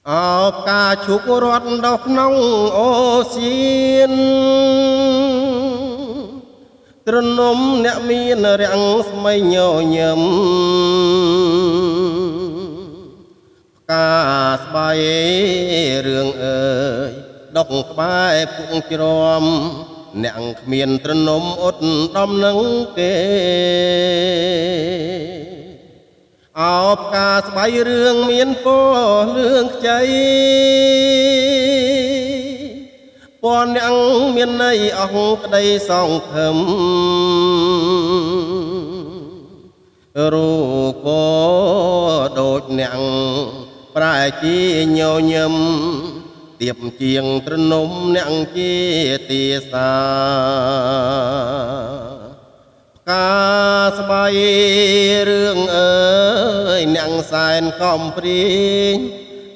អោបការឈុករត់ដោះក្នុងអូសៀនត្រនំអ្នកមានរាំងស្មៃញញឹមផ្កាស្បៃរឿងអើយដុកក្បែរពុកជ្រាំអ្នកគ្មានត្រនំអត់ដំនឹងគេអោបការស្បៃរឿងមានពណ៌លឿងខ្ចីពណ៌អ្នកមានន័យអស់ក្តីសង្ឃឹមរូបពដូចអ្នកប្រែជាញញឹមទៀបជាងត្រនំអ្នកជាទាសាផ្កាស្បៃរឿងអើយអ្នកសែនកំព្រៀង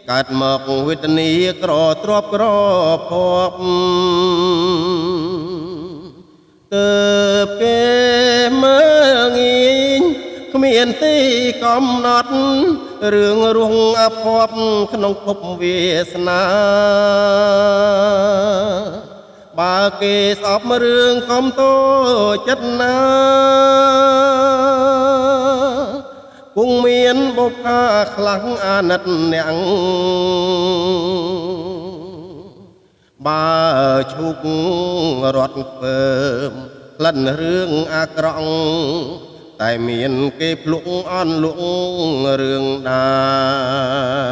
កើតមកវេទនាក្រទ្របក្រភពទើបគេមើងងាយគ្មានទីកំណត់រឿងរងអភ័ព្វក្នុងភពវាសនាបើគេស្អប់រឿងកំតូចចិត្តណាគង់មានបុព្វាខ្លាំងអាណិតអ្នកបើឈុករត់ពើមក្លិនរឿងអាក្រក់តែមានគេភ្លុកអន់លក់រឿងដា